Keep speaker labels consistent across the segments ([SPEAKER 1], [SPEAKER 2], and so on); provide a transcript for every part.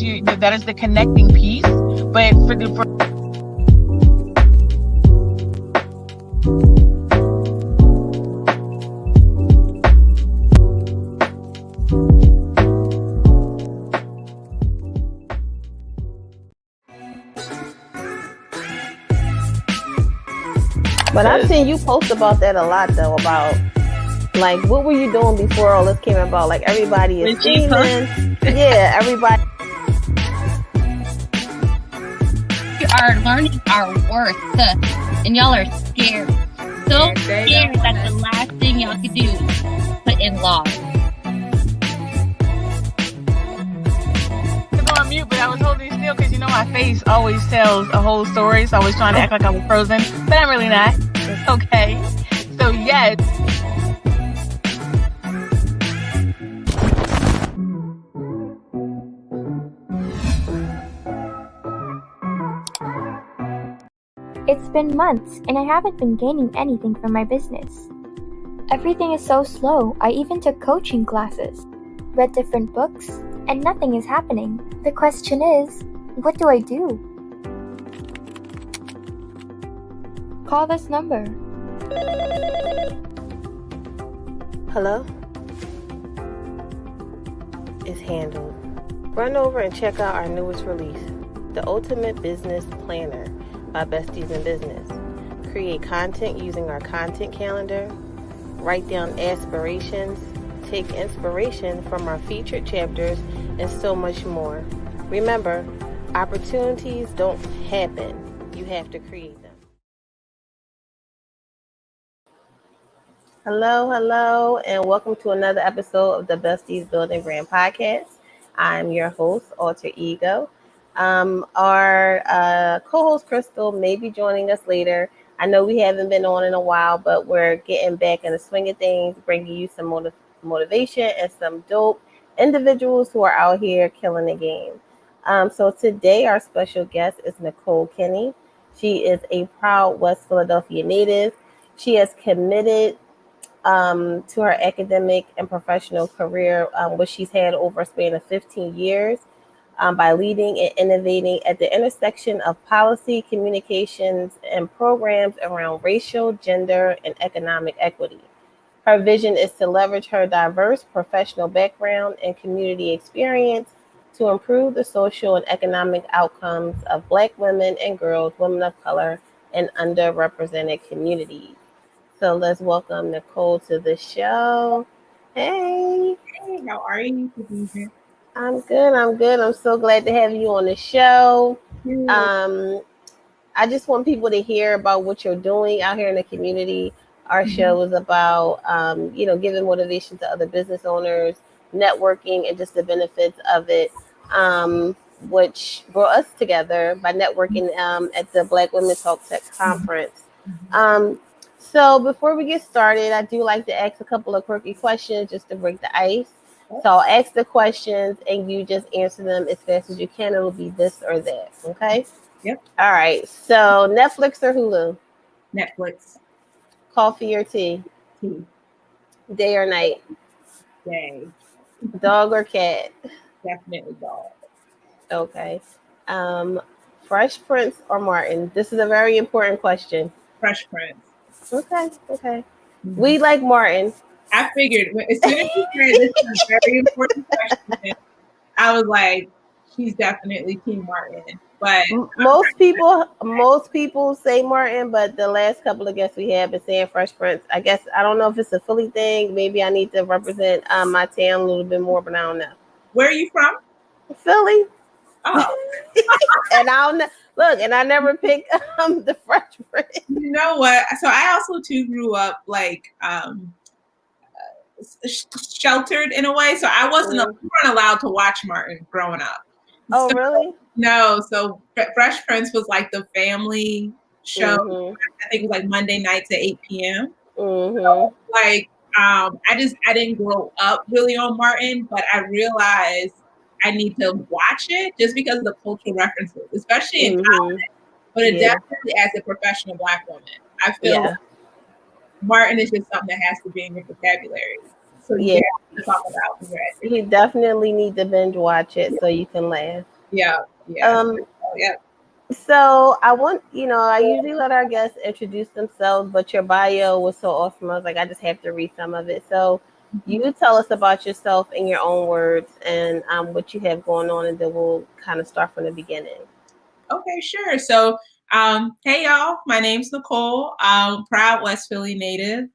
[SPEAKER 1] that is the connecting piece. But
[SPEAKER 2] But I've seen you post about that a lot, though, about, like, what were you doing before all this came about? Like, everybody is streaming. Yeah, everybody.
[SPEAKER 3] You are learning our worth, and y'all are scared. So scared that the last thing y'all could do is put in law.
[SPEAKER 1] On mute, but I was holding still because my face always tells a whole story, so I was trying to act like I was frozen, but I'm really not. It's okay. So yes.
[SPEAKER 4] It's been months, and I haven't been gaining anything from my business. Everything is so slow. I even took coaching classes, read different books, and nothing is happening. The question is, what do I do? Call this number.
[SPEAKER 2] Hello? It's handled. Run over and check out our newest release, The Ultimate Business Planner by Besties in Business. Create content using our content calendar. Write down aspirations. Take inspiration from our featured chapters and so much more. Remember, opportunities don't happen. You have to create them. Hello, and welcome to another episode of the Besties Building Brand Podcast. I'm your host, Alter Ego. Our co-host, Crystal, may be joining us later. I know we haven't been on in a while, but we're getting back in the swing of things, bringing you some motivation and some dope individuals who are out here killing the game. So today our special guest is Nicole Kinney. She is a proud West Philadelphia native. She has committed to her academic and professional career, which she's had over a span of 15 years, by leading and innovating at the intersection of policy, communications, and programs around racial, gender, and economic equity. Her vision is to leverage her diverse professional background and community experience to improve the social and economic outcomes of Black women and girls, women of color, and underrepresented communities. So let's welcome Nicole to the show. Hey.
[SPEAKER 5] Hey, how are you?
[SPEAKER 2] I'm good. I'm so glad to have you on the show. I just want people to hear about what you're doing out here in the community. Our show is about, giving motivation to other business owners, networking, and just the benefits of it, which brought us together by networking at the Black Women Talk Tech Conference. So before we get started, I do like to ask a couple of quirky questions just to break the ice. So I'll ask the questions and you just answer them as fast as you can. It'll be this or that. Okay?
[SPEAKER 5] Yep.
[SPEAKER 2] All right. So Netflix or Hulu?
[SPEAKER 5] Netflix.
[SPEAKER 2] Coffee or tea?
[SPEAKER 5] Tea.
[SPEAKER 2] Day or night?
[SPEAKER 5] Day.
[SPEAKER 2] Dog or cat?
[SPEAKER 5] Definitely dog.
[SPEAKER 2] Okay. Fresh Prince or Martin? This is a very important question.
[SPEAKER 5] Fresh Prince.
[SPEAKER 2] Okay. We like Martin.
[SPEAKER 5] I figured as soon as you said this is a very important question, I was like, she's definitely Team Martin. But
[SPEAKER 2] most people say Martin, but the last couple of guests we have been saying Fresh Prince. I guess I don't know if it's a Philly thing. Maybe I need to represent my town a little bit more, but I don't know.
[SPEAKER 5] Where are you from?
[SPEAKER 2] Philly.
[SPEAKER 5] Oh.
[SPEAKER 2] And I never picked the Fresh Prince.
[SPEAKER 5] You know what? So I also too grew up like sheltered in a way. So I we weren't allowed to watch Martin growing up.
[SPEAKER 2] Oh, really?
[SPEAKER 5] No. So Fresh Prince was like the family show. I think it was like Monday nights at 8 p.m. So, like, I didn't grow up really on Martin, but I realized I need to watch it just because of the cultural references, especially in college. But it definitely, as a professional Black woman, I feel like Martin is just something that has to be in your vocabulary. So you have to talk about it.
[SPEAKER 2] You definitely need to binge watch it so you can laugh.
[SPEAKER 5] Yeah. Yeah.
[SPEAKER 2] So I usually let our guests introduce themselves, but your bio was so awesome. I was like, I just have to read some of it. So you tell us about yourself in your own words and what you have going on, and then we'll kind of start from the beginning.
[SPEAKER 5] Okay, sure. So, hey y'all, my name's Nicole. I'm proud West Philly native.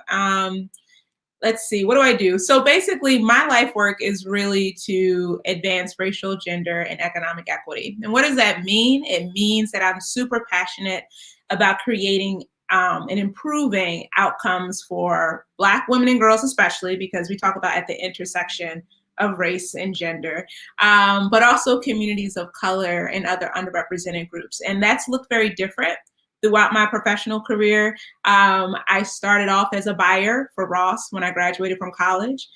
[SPEAKER 5] Let's see, what do I do? So basically, my life work is really to advance racial, gender, and economic equity. And what does that mean? It means that I'm super passionate about creating and improving outcomes for Black women and girls, especially because we talk about at the intersection of race and gender, but also communities of color and other underrepresented groups. And that's looked very different throughout my professional career. I started off as a buyer for Ross when I graduated from college.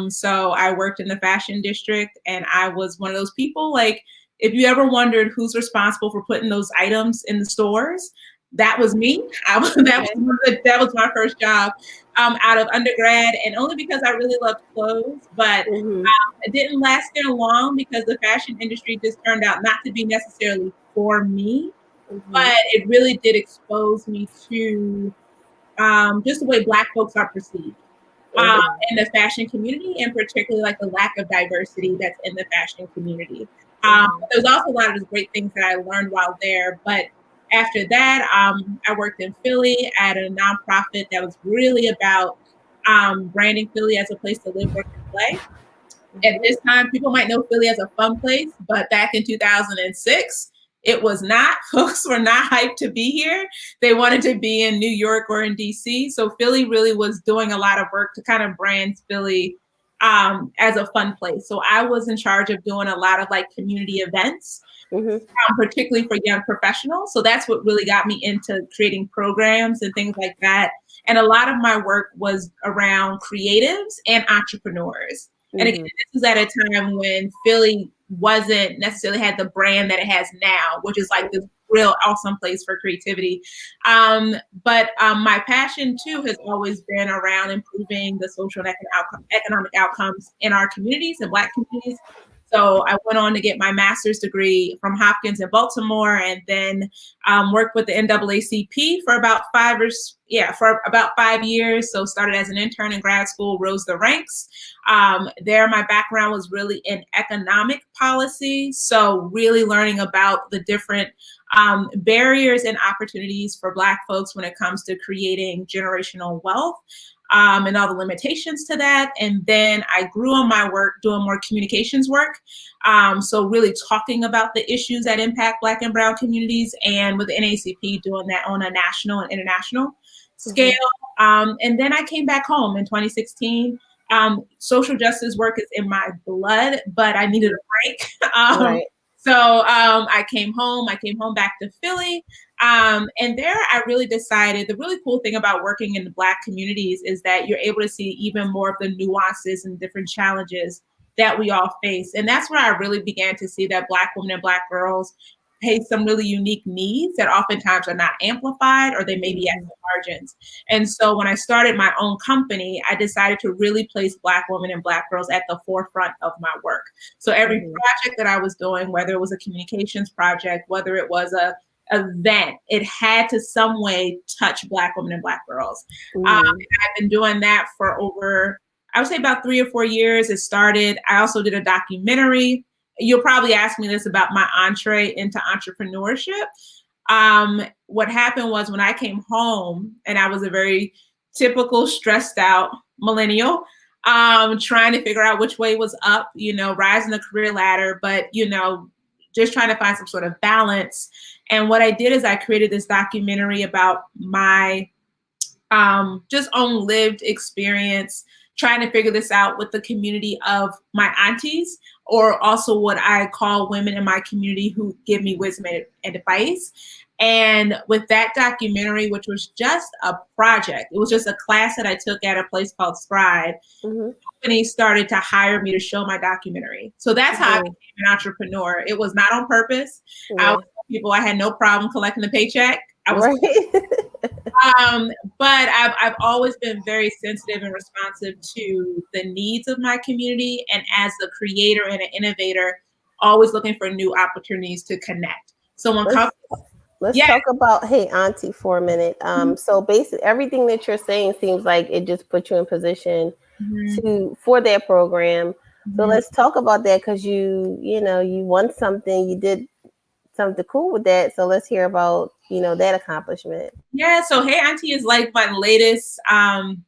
[SPEAKER 5] So I worked in the fashion district, and I was one of those people, like, if you ever wondered who's responsible for putting those items in the stores, that was me. That was my first job out of undergrad, and only because I really loved clothes. But it didn't last there long because the fashion industry just turned out not to be necessarily for me. But it really did expose me to just the way Black folks are perceived in the fashion community, and particularly like the lack of diversity that's in the fashion community. There's also a lot of great things that I learned while there. But after that, I worked in Philly at a nonprofit that was really about branding Philly as a place to live, work, and play. At this time, people might know Philly as a fun place, but back in 2006, it was not. Folks were not hyped to be here. They wanted to be in New York or in DC. So Philly really was doing a lot of work to kind of brand Philly as a fun place. So I was in charge of doing a lot of like community events, particularly for young professionals. So that's what really got me into creating programs and things like that. And a lot of my work was around creatives and entrepreneurs. And again, this is at a time when Philly wasn't necessarily had the brand that it has now, which is like this real awesome place for creativity. But my passion too has always been around improving the social and economic outcomes in our communities and Black communities. So I went on to get my master's degree from Hopkins in Baltimore, and then worked with the NAACP for about 5 years. So started as an intern in grad school, rose the ranks. There, my background was really in economic policy. So really learning about the different barriers and opportunities for Black folks when it comes to creating generational wealth. And all the limitations to that. And then I grew on my work doing more communications work. So really talking about the issues that impact Black and Brown communities, and with the NAACP doing that on a national and international scale. And then I came back home in 2016. Social justice work is in my blood, but I needed a break. So I came home back to Philly. And there I really decided the really cool thing about working in the Black communities is that you're able to see even more of the nuances and different challenges that we all face. And that's where I really began to see that Black women and Black girls face some really unique needs that oftentimes are not amplified, or they may be at the margins. And so when I started my own company, I decided to really place Black women and Black girls at the forefront of my work. So every project that I was doing, whether it was a communications project, whether it was a event, it had to some way touch Black women and Black girls. And I've been doing that for over, I would say about 3 or 4 years. It started, I also did a documentary. You'll probably ask me this about my entree into entrepreneurship. What happened was when I came home, and I was a very typical stressed out millennial, trying to figure out which way was up, rising the career ladder, but, just trying to find some sort of balance. And what I did is I created this documentary about my just own lived experience, trying to figure this out with the community of my aunties, or also what I call women in my community who give me wisdom and advice. And with that documentary, which was just a project, it was just a class that I took at a place called Scribe. The company started to hire me to show my documentary. So that's how I became an entrepreneur. It was not on purpose. I was people, I had no problem collecting the paycheck. I was but I've always been very sensitive and responsive to the needs of my community. And as a creator and an innovator, always looking for new opportunities to connect. So when
[SPEAKER 2] let's talk about Hey Auntie for a minute. So basically everything that you're saying seems like it just put you in position for that program. So let's talk about that, because you won something, you did something cool with that. So let's hear about, that accomplishment.
[SPEAKER 5] Yeah, so Hey Auntie is like my latest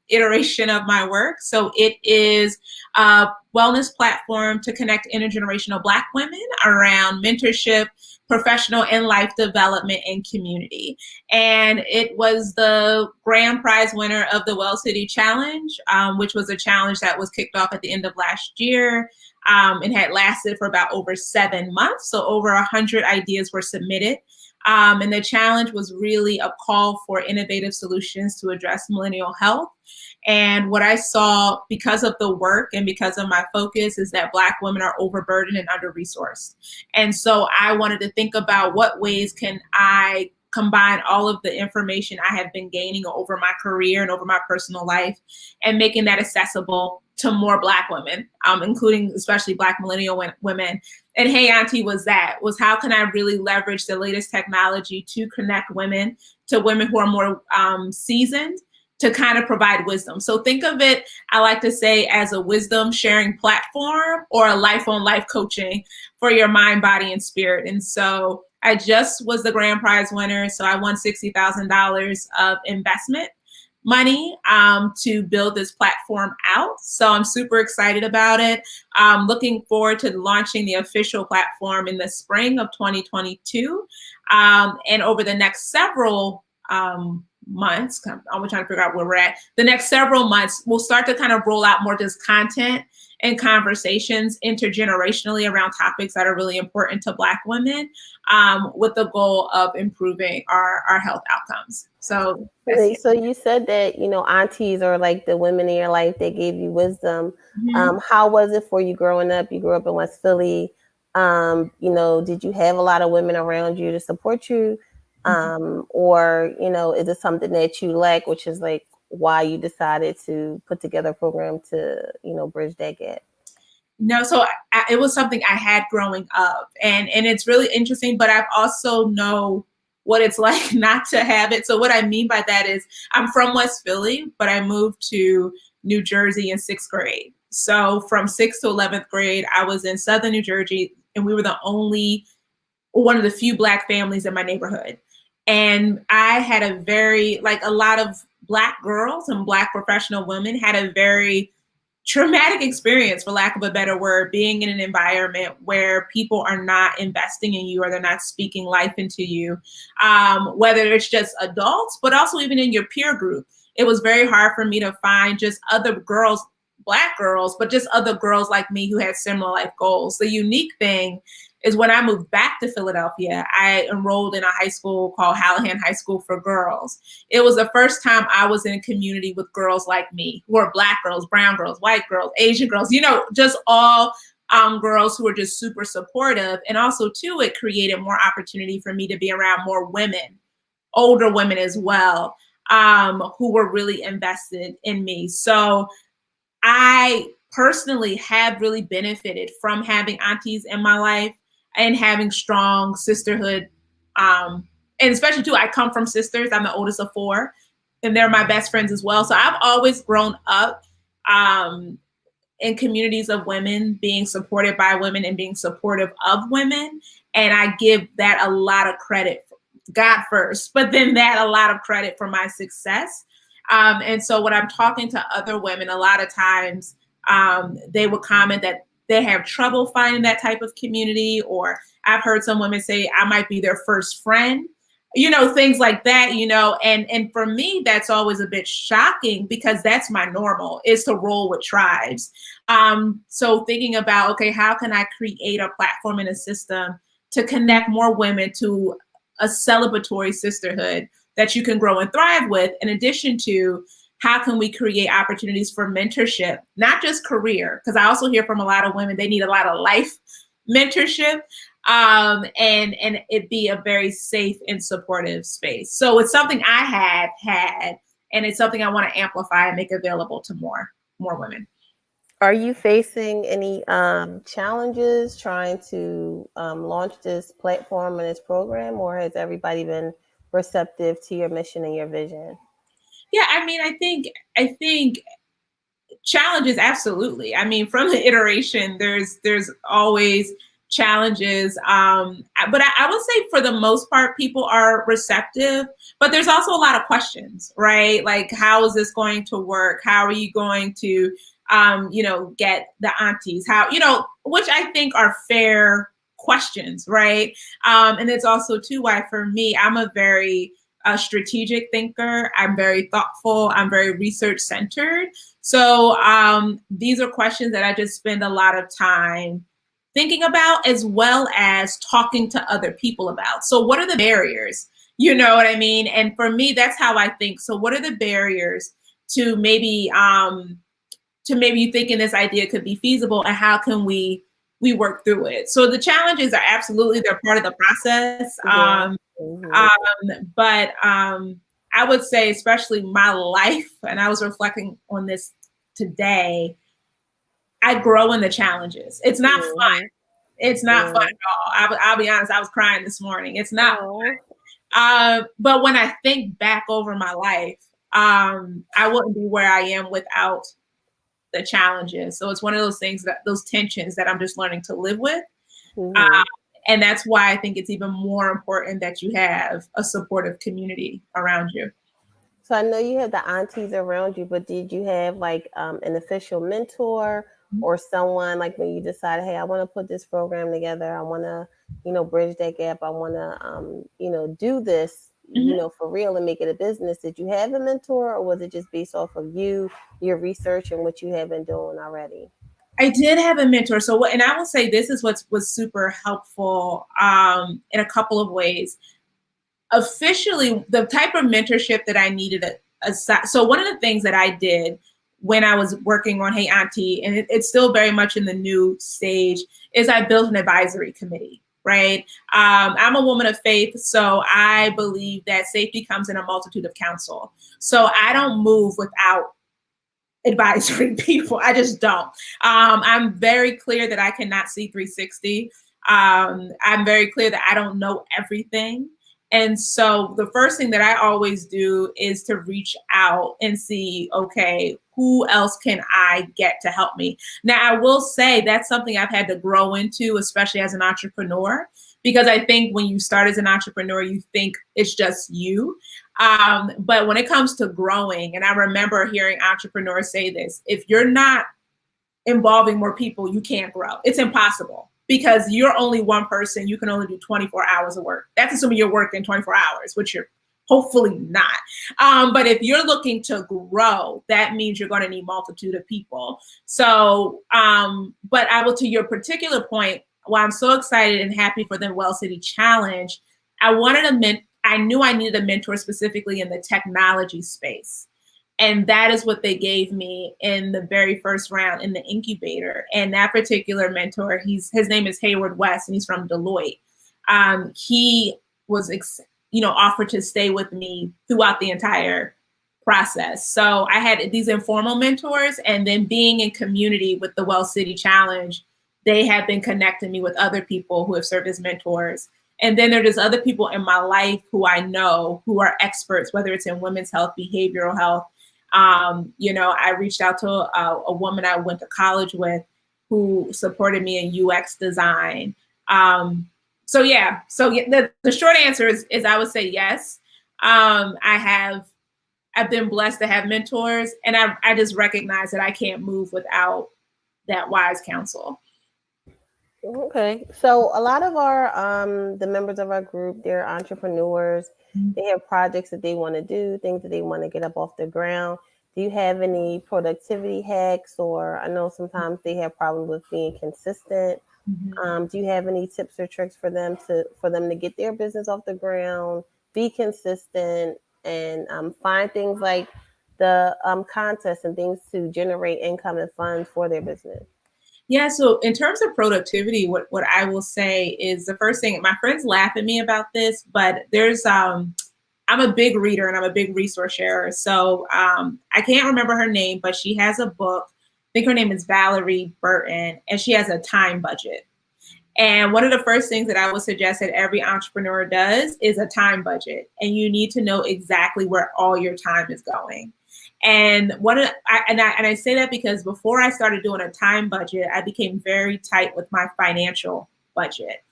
[SPEAKER 5] iteration of my work. So it is a wellness platform to connect intergenerational Black women around mentorship, professional and life development, and community. And it was the grand prize winner of the Well City Challenge, which was a challenge that was kicked off at the end of last year. And had lasted for about over 7 months. So over 100 ideas were submitted. And the challenge was really a call for innovative solutions to address millennial health. And what I saw, because of the work and because of my focus, is that Black women are overburdened and under-resourced. And so I wanted to think about what ways can I combine all of the information I have been gaining over my career and over my personal life, and making that accessible to more Black women, including especially Black millennial women. And Hey Auntie was how can I really leverage the latest technology to connect women to women who are more seasoned, to kind of provide wisdom. So think of it, I like to say, as a wisdom sharing platform or a life on life coaching for your mind, body, and spirit. And so I just was the grand prize winner. So I won $60,000 of investment money to build this platform out. So I'm super excited about it. I'm looking forward to launching the official platform in the spring of 2022. And over the next several months, I'm trying to figure out where we're at. The next several months, we'll start to kind of roll out more just content and conversations intergenerationally around topics that are really important to Black women, with the goal of improving our health outcomes. So
[SPEAKER 2] you said that, aunties are like the women in your life that gave you wisdom. How was it for you growing up? You grew up in West Philly. Did you have a lot of women around you to support you? Or, is it something that you lack, which is like why you decided to put together a program to, bridge that gap?
[SPEAKER 5] No, so it was something I had growing up, and it's really interesting, but I've also know what it's like not to have it. So what I mean by that is I'm from West Philly, but I moved to New Jersey in 6th grade. So from 6th to 11th grade, I was in Southern New Jersey, and we were one of the few Black families in my neighborhood. And I had a lot of Black girls and Black professional women had a very traumatic experience, for lack of a better word, being in an environment where people are not investing in you or they're not speaking life into you, whether it's just adults, but also even in your peer group. It was very hard for me to find just other girls, Black girls, but just other girls like me who had similar life goals. The unique thing is when I moved back to Philadelphia, I enrolled in a high school called Hallahan High School for Girls. It was the first time I was in a community with girls like me, who are Black girls, brown girls, white girls, Asian girls, just all girls who were just super supportive. And also, too, it created more opportunity for me to be around more women, older women as well, who were really invested in me. So I personally have really benefited from having aunties in my life and having strong sisterhood. And especially too, I come from sisters. I'm the oldest of 4, and they're my best friends as well. So I've always grown up in communities of women, being supported by women and being supportive of women. And I give that a lot of credit, God first, but then that a lot of credit for my success. And so when I'm talking to other women, a lot of times they would comment that they have trouble finding that type of community, or I've heard some women say I might be their first friend, things like that, and for me, that's always a bit shocking because that's my normal, is to roll with tribes. So thinking about, okay, how can I create a platform and a system to connect more women to a celebratory sisterhood that you can grow and thrive with, in addition to how can we create opportunities for mentorship, not just career, because I also hear from a lot of women, they need a lot of life mentorship, and it be a very safe and supportive space. So it's something I had, and it's something I want to amplify and make available to more women.
[SPEAKER 2] Are you facing any challenges trying to launch this platform and this program, or has everybody been receptive to your mission and your vision?
[SPEAKER 5] Yeah, I mean, I think challenges, absolutely. I mean, from the iteration, there's always challenges. But I would say for the most part, people are receptive, but there's also a lot of questions, right? Like, how is this going to work? How are you going to, get the aunties? How, which I think are fair questions, right? And it's also too why for me, I'm a very strategic thinker. I'm very thoughtful. I'm very research centered. So these are questions that I just spend a lot of time thinking about, as well as talking to other people about. So what are the barriers? You know what I mean? And for me, that's how I think. So what are the barriers to maybe you thinking this idea could be feasible, and how can we work through it? So the challenges are absolutely, they're part of the process. But I would say, especially my life, and I was reflecting on this today, I grow in the challenges. It's not fun. It's not fun at all. I'll be honest, I was crying this morning. It's not fun. But when I think back over my life, I wouldn't be where I am without the challenges. So it's one of those things, that those tensions that I'm just learning to live with. And that's why I think it's even more important that you have a supportive community around you.
[SPEAKER 2] So I know you have the aunties around you, but did you have like an official mentor or someone, like when you decided, hey, I want to put this program together, I want to, bridge that gap, I want to, do this, for real and make it a business? Did you have a mentor, or was it just based off of your research and what you have been doing already?
[SPEAKER 5] I did have a mentor. So, and I will say this is what was super helpful in a couple of ways. Officially, the type of mentorship that I needed, so one of the things that I did when I was working on Hey Auntie, and it's still very much in the new stage, is I built an advisory committee, right? I'm a woman of faith, so I believe that safety comes in a multitude of counsel. So I don't move without advisory people. I just don't. I'm very clear that I cannot see 360. I'm very clear that I don't know everything. And so the first thing that I always do is to reach out and see, okay, who else can I get to help me? Now, I will say that's something I've had to grow into, especially as an entrepreneur, because I think when you start as an entrepreneur, you think it's just you. But when it comes to growing, and I remember hearing entrepreneurs say this, if you're not involving more people, you can't grow. It's impossible, because you're only one person. You can only do 24 hours of work. That's assuming you're working 24 hours, which you're hopefully not. But if you're looking to grow, that means you're going to need multitude of people. So, but I will, to your particular point, why I'm so excited and happy for the Well City Challenge, I knew I needed a mentor specifically in the technology space. And that is what they gave me in the very first round in the incubator. And that particular mentor, his name is Hayward West, and he's from Deloitte. He was, offered to stay with me throughout the entire process. So I had these informal mentors, and then being in community with the Well City Challenge, they have been connecting me with other people who have served as mentors. And then there's other people in my life who I know who are experts, whether it's in women's health, behavioral health. I reached out to a woman I went to college with who supported me in UX design. So the short answer is I would say yes. I've been blessed to have mentors, and I just recognize that I can't move without that wise counsel.
[SPEAKER 2] Okay, so a lot of our the members of our group, they're entrepreneurs. They have projects that they want to do, things that they want to get up off the ground. Do you have any productivity hacks? Or I know sometimes they have problems with being consistent. Do you have any tips or tricks for them to get their business off the ground, be consistent, and find things like the contests and things to generate income and funds for their business?
[SPEAKER 5] Yeah, so in terms of productivity, what I will say is, the first thing, my friends laugh at me about this, but there's I'm a big reader and I'm a big resource sharer. So I can't remember her name, but she has a book think her name is Valerie Burton, and she has a time budget. And one of the first things that I would suggest that every entrepreneur does is a time budget. And you need to know exactly where all your time is going. And I say that because before I started doing a time budget, I became very tight with my financial budget.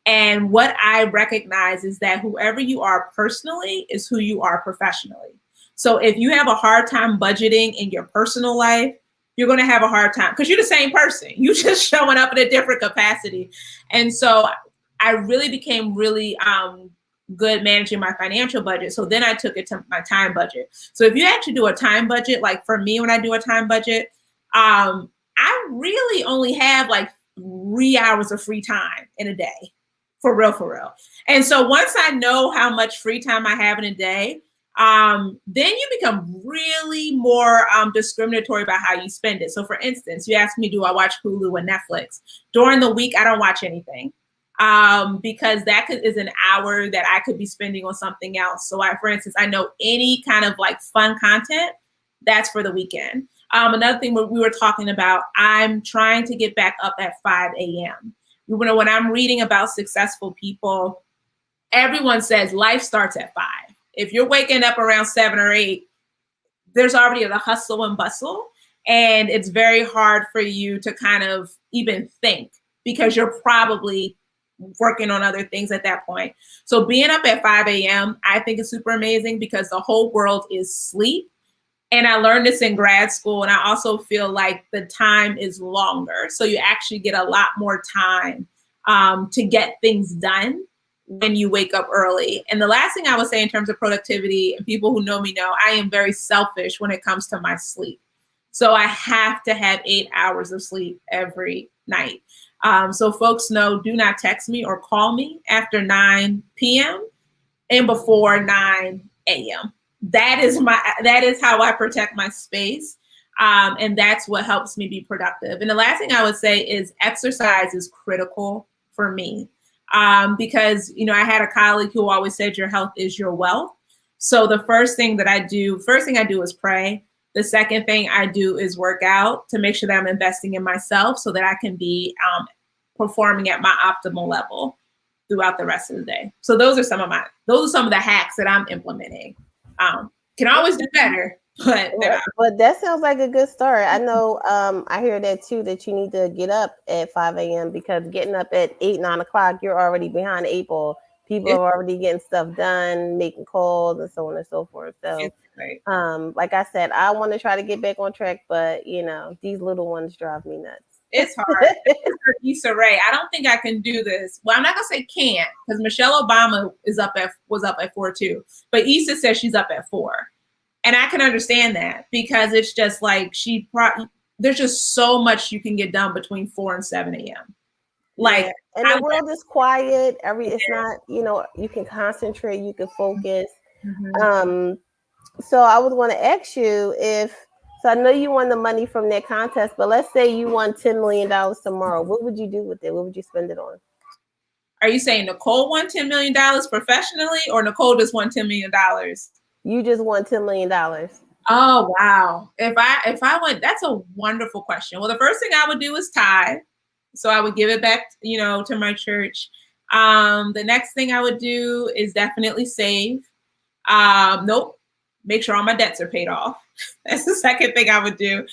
[SPEAKER 5] And what I recognize is that whoever you are personally is who you are professionally. So if you have a hard time budgeting in your personal life, you're going to have a hard time because you're the same person. You just showing up in a different capacity. And so I really became really good managing my financial budget. So then I took it to my time budget. So if you actually do a time budget, like for me, when I do a time budget, I really only have like 3 hours of free time in a day. For real. And so once I know how much free time I have in a day, then you become really more discriminatory about how you spend it. So for instance, you asked me, do I watch Hulu and Netflix? During the week, I don't watch anything because that is an hour that I could be spending on something else. So for instance, I know any kind of like fun content, that's for the weekend. Another thing we were talking about, I'm trying to get back up at 5 a.m. When I'm reading about successful people, everyone says life starts at 5. If you're waking up around 7 or 8, there's already the hustle and bustle. And it's very hard for you to kind of even think because you're probably working on other things at that point. So being up at 5 a.m., I think is super amazing because the whole world is sleep. And I learned this in grad school. And I also feel like the time is longer. So you actually get a lot more time to get things done when you wake up early. And the last thing I would say in terms of productivity, and people who know me know, I am very selfish when it comes to my sleep. So I have to have 8 hours of sleep every night. So folks know, do not text me or call me after 9 p.m. and before 9 a.m. That is how I protect my space. And that's what helps me be productive. And the last thing I would say is exercise is critical for me. Because, I had a colleague who always said your health is your wealth. So the first thing I do is pray. The second thing I do is work out to make sure that I'm investing in myself so that I can be performing at my optimal level throughout the rest of the day. So those are some of the hacks that I'm implementing. Can always do better, but
[SPEAKER 2] that sounds like a good start. I know I hear that too, that you need to get up at 5 a.m. because getting up at 8, 9 o'clock, you're already behind the 8 ball. People are already getting stuff done, making calls and so on and so forth. So like I said, I want to try to get back on track, but these little ones drive me nuts.
[SPEAKER 5] It's hard. Issa Rae, I don't think I can do this. Well, I'm not gonna say can't because Michelle Obama was up at 4 too, but Issa says she's up at 4, and I can understand that because it's just like there's just so much you can get done between 4 and 7 a.m. Like,
[SPEAKER 2] and the world is quiet. It's not, you can concentrate, you can focus. Mm-hmm. So I was going to ask you so I know you won the money from that contest, but let's say you won $10 million tomorrow. What would you do with it? What would you spend it on?
[SPEAKER 5] Are you saying Nicole won $10 million professionally or Nicole just won $10 million?
[SPEAKER 2] You just won $10 million.
[SPEAKER 5] Oh, wow. If I went, that's a wonderful question. Well, the first thing I would do is tithe. So I would give it back, to my church. The next thing I would do is definitely save. Nope. Make sure all my debts are paid off. That's the second thing I would do.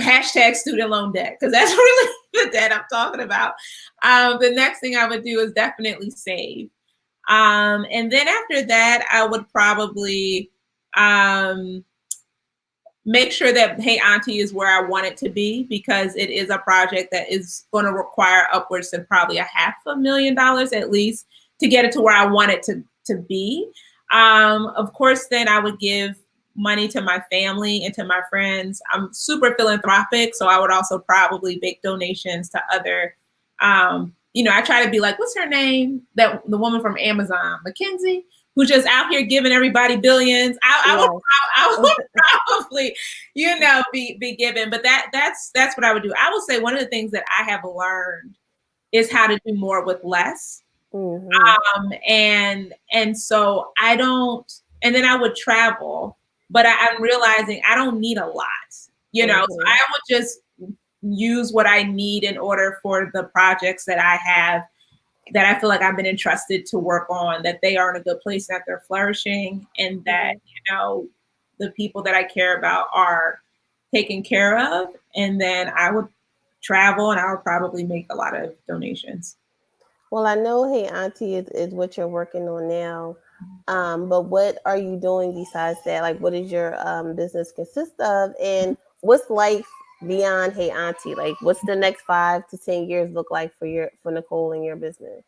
[SPEAKER 5] Hashtag student loan debt, because that's really the debt I'm talking about. The next thing I would do is definitely save. And then after that, I would probably make sure that Hey Auntie is where I want it to be, because it is a project that is going to require upwards to probably $500,000 at least to get it to where I want it to be. Of course, then I would give money to my family and to my friends. I'm super philanthropic, so I would also probably make donations to other, I try to be like, what's her name? The woman from Amazon, Mackenzie, who's just out here giving everybody billions. I would probably, be given, but that's what I would do. I would say one of the things that I have learned is how to do more with less. Mm-hmm. And so and then I would travel, but I'm realizing I don't need a lot. you know, so I would just use what I need in order for the projects that I have, that I feel like I've been entrusted to work on, that they are in a good place, that they're flourishing, and that, you know, the people that I care about are taken care of. And then I would travel, and I would probably make a lot of donations.
[SPEAKER 2] Well, I know Hey Auntie is what you're working on now. But what are you doing besides that? Like, what does your business consist of? And what's life beyond Hey Auntie? Like, what's the next 5 to 10 years look like for Nicole and your business?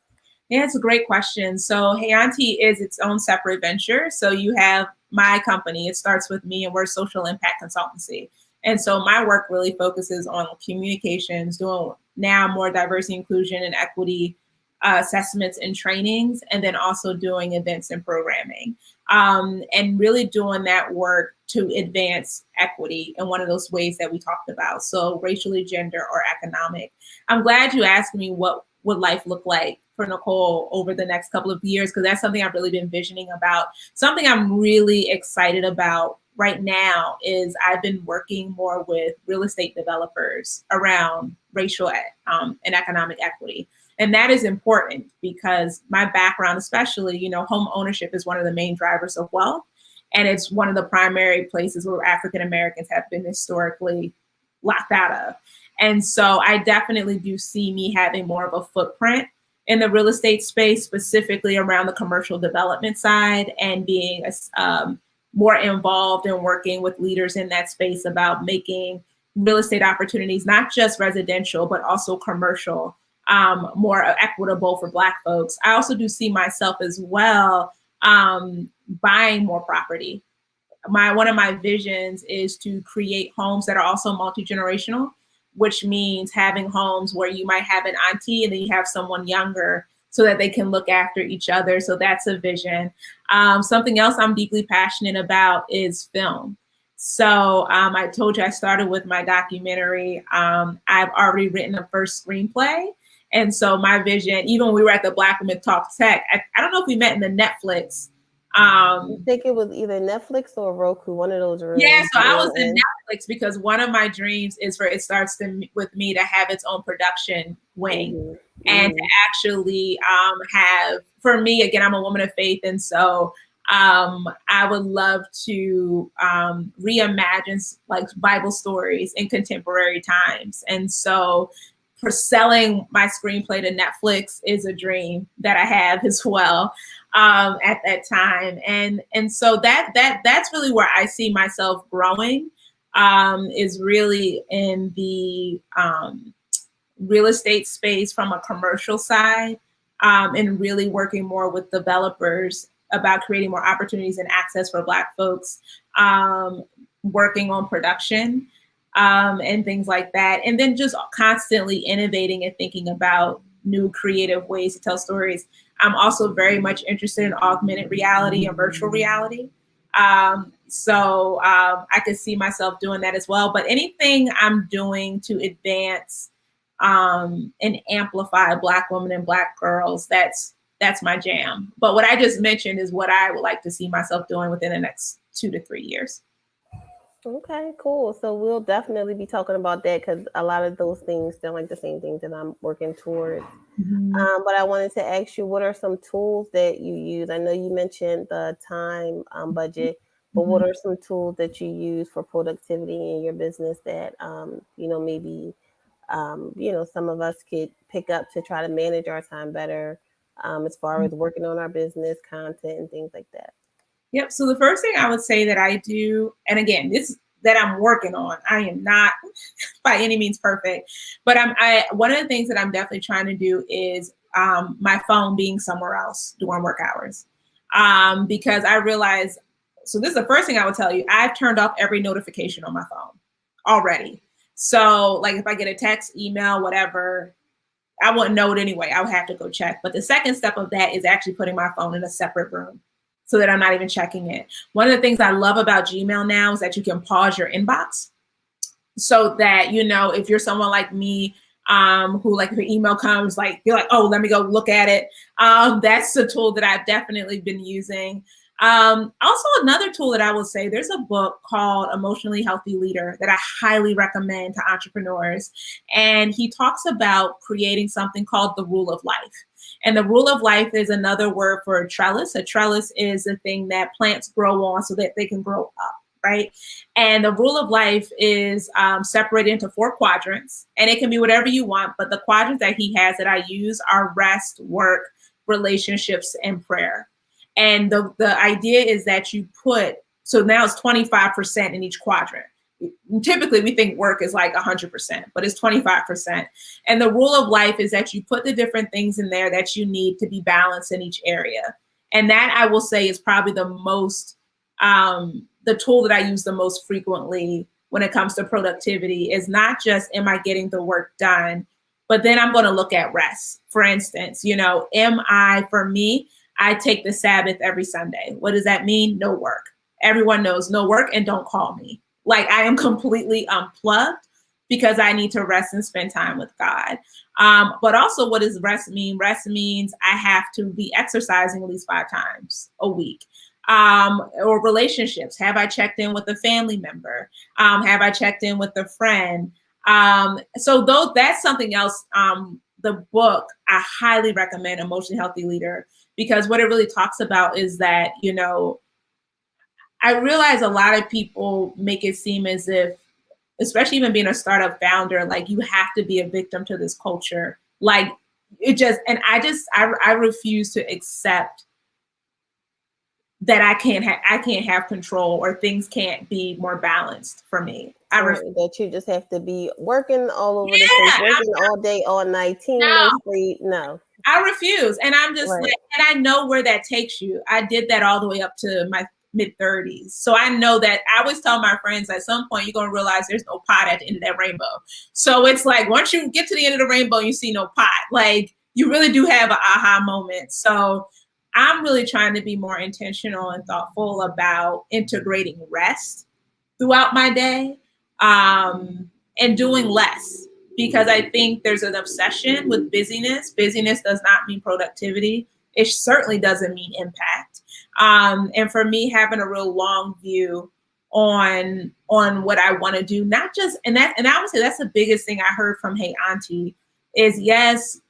[SPEAKER 5] Yeah, it's a great question. So Hey Auntie is its own separate venture. So you have my company, it starts with me, and we're a social impact consultancy. And so my work really focuses on communications, doing now more diversity, inclusion, and equity assessments and trainings, and then also doing events and programming, and really doing that work to advance equity in one of those ways that we talked about. So racially, gender, or economic. I'm glad you asked me what would life look like for Nicole over the next couple of years, because that's something I've really been envisioning about. Something I'm really excited about right now is I've been working more with real estate developers around racial and economic equity. And that is important because my background, especially, you know, home ownership is one of the main drivers of wealth. And it's one of the primary places where African Americans have been historically locked out of. And so I definitely do see me having more of a footprint in the real estate space, specifically around the commercial development side, and being more involved in working with leaders in that space about making real estate opportunities, not just residential, but also commercial, more equitable for Black folks. I also do see myself as well buying more property. One of my visions is to create homes that are also multi-generational, which means having homes where you might have an auntie and then you have someone younger so that they can look after each other. So that's a vision. Something else I'm deeply passionate about is film. So I told you I started with my documentary. I've already written a first screenplay. And so my vision, even when we were at the Black Women Talk Tech, I don't know if we met in the Netflix.
[SPEAKER 2] I think it was either Netflix or Roku, one of those rooms.
[SPEAKER 5] Yeah, so I was in Netflix because one of my dreams is for It Starts with Me to have its own production wing, and to actually have, for me, again, I'm a woman of faith, and so I would love to reimagine like Bible stories in contemporary times. And so for selling my screenplay to Netflix is a dream that I have as well at that time. And so that's really where I see myself growing, is really in the real estate space from a commercial side, and really working more with developers about creating more opportunities and access for Black folks, working on production, and things like that. And then just constantly innovating and thinking about new creative ways to tell stories. I'm also very much interested in augmented reality and virtual reality. So I could see myself doing that as well. But anything I'm doing to advance and amplify Black women and Black girls, that's my jam. But what I just mentioned is what I would like to see myself doing within the next 2 to 3 years.
[SPEAKER 2] Okay, cool. So we'll definitely be talking about that because a lot of those things sound like the same things that I'm working towards. But I wanted to ask you, what are some tools that you use? I know you mentioned the time budget, but what are some tools that you use for productivity in your business that, maybe, some of us could pick up to try to manage our time better, as far as working on our business, content, and things like that?
[SPEAKER 5] Yep. So the first thing I would say that I do, and again, this that I'm working on, I am not by any means perfect, but one of the things that I'm definitely trying to do is my phone being somewhere else during work hours, because I realize. So this is the first thing I would tell you. I've turned off every notification on my phone already. So like if I get a text, email, whatever, I wouldn't know it anyway. I would have to go check. But the second step of that is actually putting my phone in a separate room, so that I'm not even checking it. One of the things I love about Gmail now is that you can pause your inbox, so that, if you're someone like me, who, like, if your email comes, like, you're like, oh, let me go look at it. That's a tool that I've definitely been using. Also, another tool that I will say, there's a book called Emotionally Healthy Leader that I highly recommend to entrepreneurs. And he talks about creating something called the rule of life. And the rule of life is another word for a trellis. A trellis is a thing that plants grow on so that they can grow up, right? And the rule of life is separated into 4 quadrants, and it can be whatever you want. But the quadrants that he has that I use are rest, work, relationships, and prayer. And the idea is that you put, so now it's 25% in each quadrant. Typically we think work is like 100%, but it's 25%. And the rule of life is that you put the different things in there that you need to be balanced in each area. And that, I will say, is probably the most, the tool that I use the most frequently when it comes to productivity. Is not just, am I getting the work done, but then I'm going to look at rest. For instance, for me, I take the Sabbath every Sunday. What does that mean? No work. Everyone knows no work, and don't call me. Like, I am completely unplugged because I need to rest and spend time with God. But also, what does rest mean? Rest means I have to be exercising at least 5 times a week. Or relationships. Have I checked in with a family member? Have I checked in with a friend? So that's something else. The book, I highly recommend, Emotionally Healthy Leader, because what it really talks about is that, I realize a lot of people make it seem as if, especially even being a startup founder, like you have to be a victim to this culture. Like it just, and I refuse to accept that I can't have control, or things can't be more balanced for me.
[SPEAKER 2] That you just have to be working all over the place, working all day, all night, no sleep. No,
[SPEAKER 5] I refuse. And I'm just like, and I know where that takes you. I did that all the way up to my mid-30s. So I know that. I always tell my friends, at some point you're going to realize there's no pot at the end of that rainbow. So it's like, once you get to the end of the rainbow, you see no pot. Like, you really do have an aha moment. So I'm really trying to be more intentional and thoughtful about integrating rest throughout my day, and doing less, because I think there's an obsession with busyness. Busyness does not mean productivity. It certainly doesn't mean impact. And for me, having a real long view on what I want to do, not just, and I would say that's the biggest thing I heard from Hey Auntie is, yes,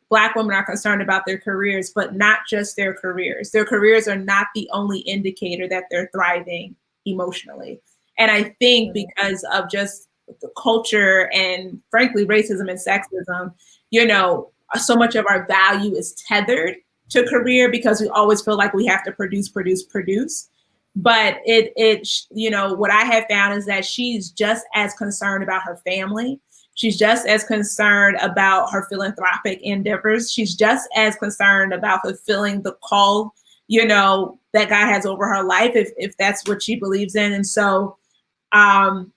[SPEAKER 5] Black women are concerned about their careers, but not just their careers. Their careers are not the only indicator that they're thriving emotionally. And I think because of just the culture and, frankly, racism and sexism, so much of our value is tethered to career because we always feel like we have to produce. But what I have found is that she's just as concerned about her family. She's just as concerned about her philanthropic endeavors. She's just as concerned about fulfilling the call, that God has over her life, if that's what she believes in. And so I'm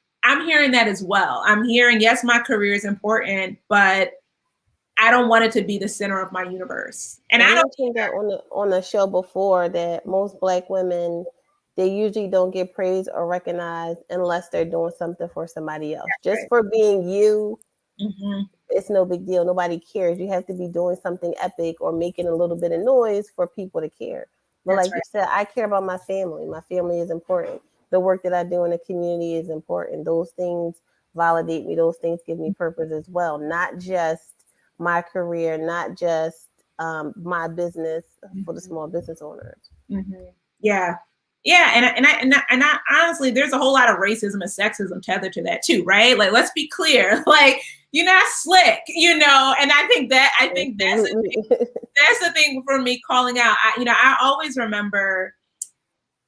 [SPEAKER 5] hearing that as well. I'm hearing, yes, my career is important, but I don't want it to be the center of my universe. And I don't
[SPEAKER 2] think that on the show before, that most Black women, they usually don't get praised or recognized unless they're doing something for somebody else. Just for being you, it's no big deal. Nobody cares. You have to be doing something epic or making a little bit of noise for people to care. But you said, I care about my family. My family is important. The work that I do in the community is important. Those things validate me. Those things give me purpose as well. Not just my career, not just my business for the small business owners.
[SPEAKER 5] Yeah. And I honestly, there's a whole lot of racism and sexism tethered to that too, right? Like, let's be clear, like, you're not slick, and I think that's the thing for me calling out. I always remember,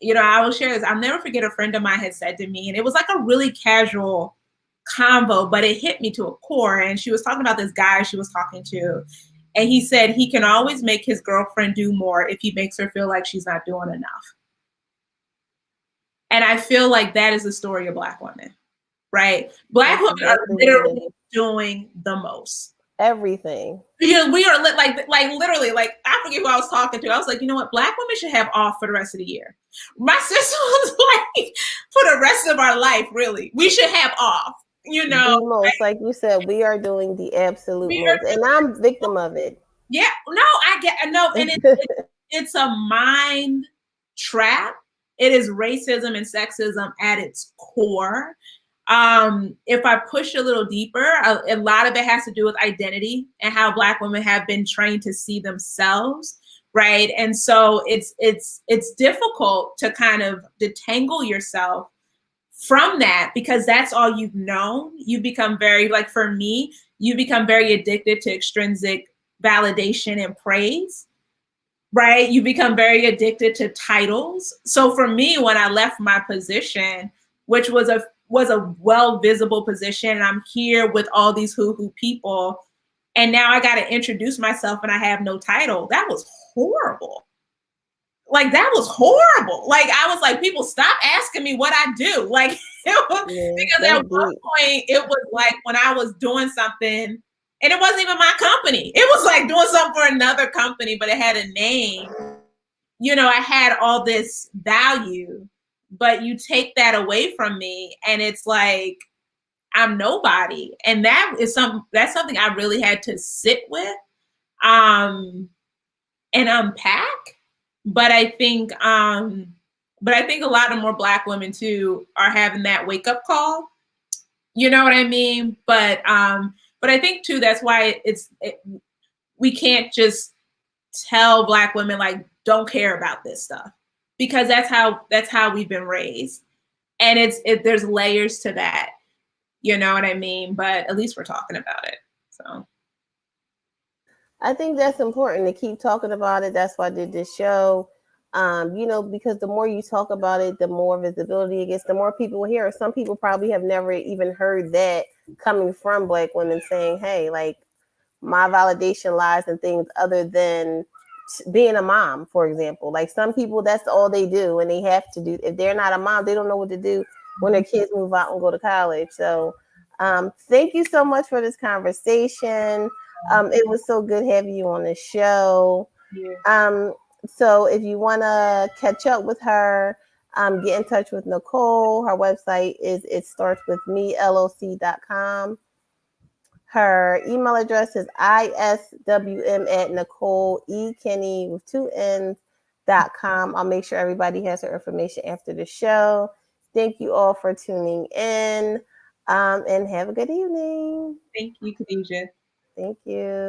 [SPEAKER 5] I will share this. I'll never forget, a friend of mine had said to me, and it was like a really casual convo, but it hit me to a core. And she was talking about this guy she was talking to. And he said he can always make his girlfriend do more if he makes her feel like she's not doing enough. And I feel like that is the story of Black women, right? Black women are literally doing the most.
[SPEAKER 2] Everything.
[SPEAKER 5] We are literally, like, I forget who I was talking to. I was like, you know what? Black women should have off for the rest of the year. My sister was like, for the rest of our life, really, we should have off. The
[SPEAKER 2] most, right? Like you said, we are doing the absolute most, and I'm victim of it.
[SPEAKER 5] Yeah, no, I get no, and it's a mind trap. It is racism and sexism at its core. If I push a little deeper, a lot of it has to do with identity and how Black women have been trained to see themselves, right? And so it's difficult to kind of detangle yourself from that, because that's all you've known. You become very, like for me, you become very addicted to extrinsic validation and praise, right? You become very addicted to titles. So for me, when I left my position, which was a well visible position, and I'm here with all these hoo-hoo people, and now I got to introduce myself and I have no title. That was horrible. Like, that was horrible. Like, I was like, people, stop asking me what I do. Like, because at one point it was like when I was doing something and it wasn't even my company. It was like doing something for another company, but it had a name. You know, I had all this value, but you take that away from me and it's like, I'm nobody. And that's something I really had to sit with and unpack. But I think a lot of more Black women too are having that wake up call. You know what I mean? But I think too, that's why we can't just tell Black women like, don't care about this stuff, because that's how we've been raised. And there's layers to that. You know what I mean? But at least we're talking about it. So
[SPEAKER 2] I think that's important to keep talking about it. That's why I did this show. You know, because the more you talk about it, the more visibility it gets, the more people will hear it. Some people probably have never even heard that coming from Black women saying, hey, like, my validation lies in things other than being a mom, for example. Like, some people, that's all they do, and they have to do. If they're not a mom, they don't know what to do when their kids move out and go to college. So thank you so much for this conversation. It was so good having you on the show. So if you want to catch up with her, get in touch with Nicole. Her website is itstartswithmeloc.com. Her email address is iswm@Nicole E Kinney with 2 N's.com. I'll make sure everybody has her information after the show. Thank you all for tuning in, and have a good evening.
[SPEAKER 5] thank you, Khadijah.
[SPEAKER 2] Thank you.